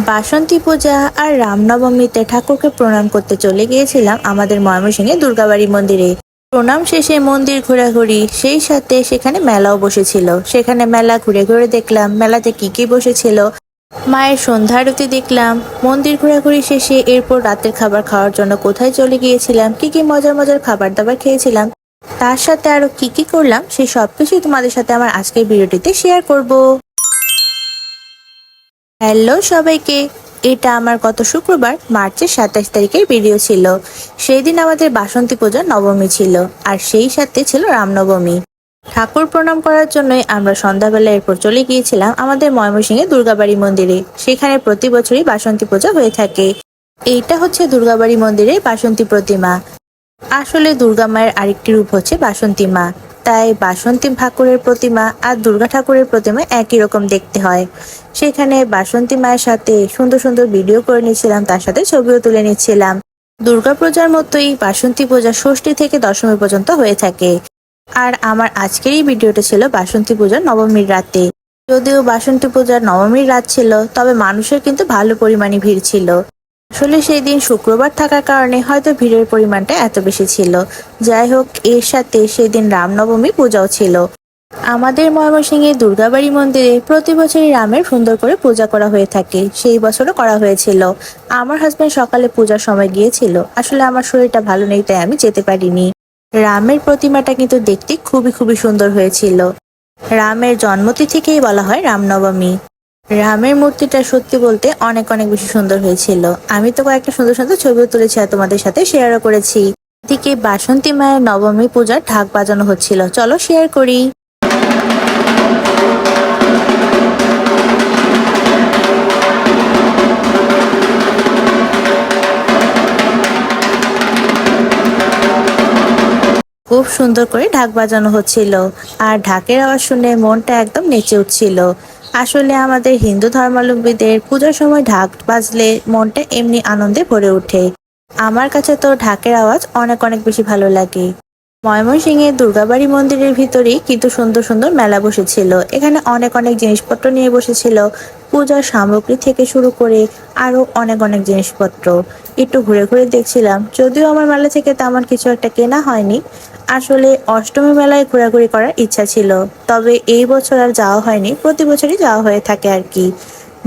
বাসন্তী পূজা আর রামনবমীতে ঠাকুরকে প্রণাম করতে চলে গিয়েছিলাম আমাদের ময়মনসিংহে দুর্গাবাড়ি মন্দিরে। প্রণাম শেষে মন্দির ঘোরাঘুরি, সেই সাথে সেখানে মেলাও বসেছিল। সেখানে মেলা ঘুরে ঘুরে দেখলাম মেলাতে কি কি বসেছিল। মায়ের সন্ধ্যা আরতি দেখলাম। মন্দির ঘোরাঘুরি শেষে এরপর রাতের খাবার খাওয়ার জন্য কোথায় চলে গিয়েছিলাম, কি কি মজার মজার খাবার দাবার খেয়েছিলাম, তার সাথে আরো কি কি করলাম, সেই সবকিছুই তোমাদের সাথে আমার আজকের ভিডিওটিতে শেয়ার করব। হ্যালো সবাইকে, এটা আমার গত শুক্রবার মার্চের 27 তারিখের ভিডিও ছিল। সেই দিন আমাদের বাসন্তী পূজার নবমী ছিল, আর সেই সাথে ছিল রামনবমী। ঠাকুর প্রণাম করার জন্যই আমরা সন্ধ্যাবেলা এরপর চলে গিয়েছিলাম আমাদের ময়মনসিংহে দুর্গাবাড়ি মন্দিরে। সেখানে প্রতি বছরই বাসন্তী পূজা হয়ে থাকে। এইটা হচ্ছে দুর্গাবাড়ি মন্দিরের বাসন্তী প্রতিমা। আসলে দুর্গা মায়ের আরেকটি রূপ হচ্ছে বাসন্তী মা, তাই বাসন্তী ঠাকুরের প্রতিমা আর দুর্গা ঠাকুরের প্রতিমা একই রকম দেখতে হয়। সেখানে বাসন্তী মায়ের সাথে সুন্দর সুন্দর ভিডিও করে নিচ্ছিলাম, তার সাথে ছবিও তুলে নিচ্ছিলাম। দুর্গা পূজার মতোই বাসন্তী পূজা ষষ্ঠী থেকে দশমী পর্যন্ত হয়ে থাকে। আর আমার আজকের এই ভিডিওটা ছিল বাসন্তী পূজার নবমীর রাতে। যদিও বাসন্তী পূজার নবমীর রাত ছিল, তবে মানুষের কিন্তু ভালো পরিমাণে ভিড় ছিল। আসলে সেই দিন শুক্রবার থাকার কারণে হয়তো ভিড়ের পরিমাণটা এত বেশি ছিল। যাই হোক, এর সাথে সেই দিন রামনবমী পূজাও ছিল। আমাদের ময়মনসিংহে দুর্গাবাড়ি মন্দিরে প্রতি বছরই রামের সুন্দর করে পূজা করা হয়ে থাকে। সেই বছরও করা হয়েছিল। আমার হাজবেন্ড সকালে পূজার সময় গিয়েছিল। আসলে আমার শরীরটা ভালো নেই, তাই আমি যেতে পারিনি। রামের প্রতিমাটা কিন্তু দেখতে খুবই খুবই সুন্দর হয়েছিল। রামের জন্মতিথিকেই বলা হয় রামনবমী। রামের মূর্তিটা সত্যি বলতে অনেক অনেক বেশি সুন্দর হয়েছিল। আমি তো কয়েকটা সুন্দর সুন্দর ছবিও তুলেছি আর তোমাদের সাথে শেয়ারও করেছি। এদিকে বাসন্তী মায়ের নবমী পূজার ঢাক বাজানো হচ্ছিল, চলো শেয়ার করি। খুব সুন্দর করে ঢাক বাজানো হচ্ছিল, আর ঢাকের আওয়াজ শুনে মনটা একদম নেচে উঠছিল। আসলে আমাদের হিন্দু ধর্মাবলম্বীদের পূজার সময় ঢাক বাজলে মনটা এমনি আনন্দে ভরে ওঠে। আমার কাছে তো ঢাকের আওয়াজ অনেক অনেক বেশি ভালো লাগে। ময়মনসিংহে দুর্গাবাড়ি মন্দিরের ভিতরেই কিন্তু সুন্দর সুন্দর মেলা বসেছিল। এখানে অনেক অনেক জিনিসপত্র নিয়ে বসেছিল, পূজার সামগ্রী থেকে শুরু করে আরো অনেক অনেক জিনিসপত্র। একটু ঘুরে ঘুরে দেখছিলাম, যদিও আমার মেলা থেকে তেমন কিছু একটা কেনা হয়নি। আসলে অষ্টমী মেলায় ঘোরাঘুরি করার ইচ্ছা ছিল, তবে এই বছর আর যাওয়া হয়নি। প্রতি বছরই যাওয়া হয়ে থাকে আর কি।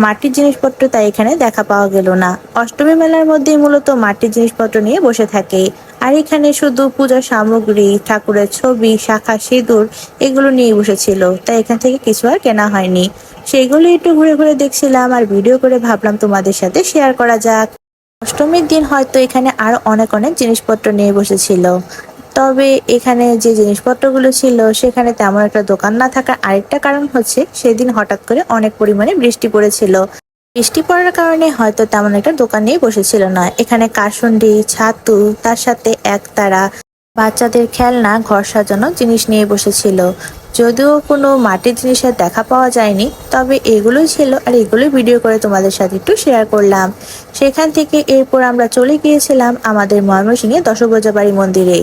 মাটির জিনিসপত্র তাই এখানে দেখা পাওয়া গেল না। অষ্টমী মেলার মধ্যে মূলত মাটির জিনিসপত্র নিয়ে বসে থাকে। আর এখানে শুধু পূজার সামগ্রী, ঠাকুরের ছবি, শাঁখা, সিঁদুর এগুলো নিয়ে বসেছিল, তাই এখান থেকে কিছু আর কেনা হয়নি। সেগুলো একটু ঘুরে ঘুরে দেখছিলাম আর ভিডিও করে ভাবলাম তোমাদের সাথে শেয়ার করা যাক। অষ্টমীর দিন হয়তো এখানে আরো অনেক অনেক জিনিসপত্র নিয়ে বসেছিল। তবে এখানে যে জিনিসপত্রগুলো ছিল সেখানে তেমন একটা দোকান না থাকার আরেকটা কারণ হচ্ছে সেদিন হঠাৎ করে অনেক পরিমাণে বৃষ্টি পড়েছিল। বৃষ্টি পড়ার কারণে হয়তো তেমন একটা দোকান নিয়ে বসেছিল না। এখানে কাসুন্ডি, ছাতু, তার সাথে একতারা, বাচ্চাদের খেলনা, ঘর সাজানো জিনিস নিয়ে বসেছিল। যদিও কোনো মাটির জিনিসের দেখা পাওয়া যায়নি, তবে এগুলোই ছিল আর এগুলোই ভিডিও করে তোমাদের সাথে একটু শেয়ার করলাম। সেখান থেকে এরপর আমরা চলে গিয়েছিলাম আমাদের ময়মনসিংহে দশভুজাবাড়ি মন্দিরে।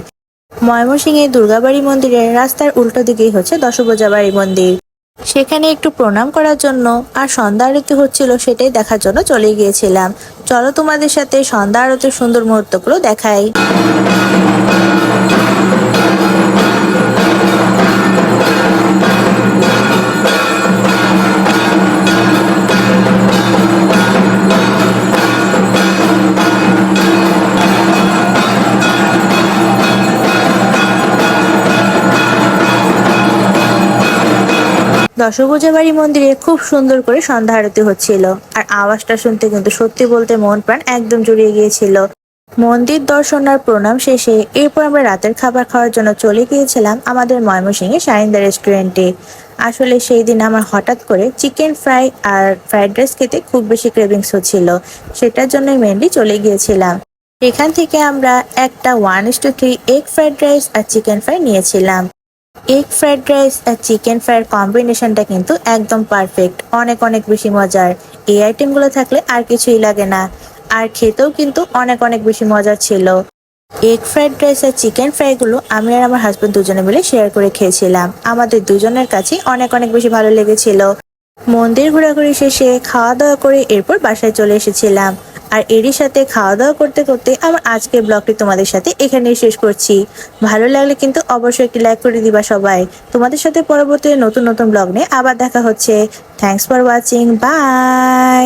ময়মনসিংহে দুর্গাবাড়ি মন্দিরের রাস্তার উল্টো দিকেই হচ্ছে দশভুজাবাড়ি মন্দির। সেখানে একটু প্রণাম করার জন্য আর সন্ধ্যা আরতি হচ্ছিল সেটাই দেখার জন্য চলে গিয়েছিলাম। চলো তোমাদের সাথে সন্ধ্যা আরতির সুন্দর মুহূর্তগুলো দেখাই। দশভুজাবাড়ি মন্দিরে খুব সুন্দর করে সন্ধ্যা আরতি হচ্ছিল, আর আওয়াজটা শুনতে কিন্তু সত্যি বলতে মন প্রাণ একদম জুড়িয়ে গিয়েছিল। মন্দির দর্শন আর প্রণাম শেষে এরপর আমরা রাতের খাবার খাওয়ার জন্য চলে গিয়েছিলাম আমাদের ময়মনসিংহে সারিন্দা রেস্টুরেন্টে। আসলে সেই দিন আমার হঠাৎ করে চিকেন ফ্রাই আর ফ্রাইড রাইস খেতে খুব বেশি ক্রেভিংস হচ্ছিল, সেটার জন্যই মেনলি চলে গিয়েছিলাম। এখান থেকে আমরা একটা 1:3 এগ ফ্রাইড রাইস আর চিকেন ফ্রাই নিয়েছিলাম। এগ ফ্রাইড রাইস আর চিকেন ফ্রাইয়ের কম্বিনেশনটা কিন্তু একদম পারফেক্ট, অনেক অনেক বেশি মজার। এই আইটেমগুলো থাকলে আর কিছুই লাগে না। আর খেতেও কিন্তু অনেক অনেক বেশি মজার ছিল। এগ ফ্রাইড রাইস আর চিকেন ফ্রাইগুলো আমি আর আমার হাজবেন্ড দুজনে মিলে শেয়ার করে খেয়েছিলাম। আমাদের দুজনের কাছেই অনেক অনেক বেশি ভালো লেগেছিল। মন্দির ঘোরাঘুরি শেষে খাওয়া দাওয়া করে এরপর বাসায় চলে এসেছিলাম। আর এরই সাথে খাওয়া দাওয়া করতে করতে আমার আজকের ব্লগটি তোমাদের সাথে এখানেই শেষ করছি। ভালো লাগলে কিন্তু অবশ্যই একটি লাইক করে দিবা সবাই। তোমাদের সাথে পরবর্তী নতুন নতুন ব্লগ নিয়ে আবার দেখা হচ্ছে। Thanks for watching, by.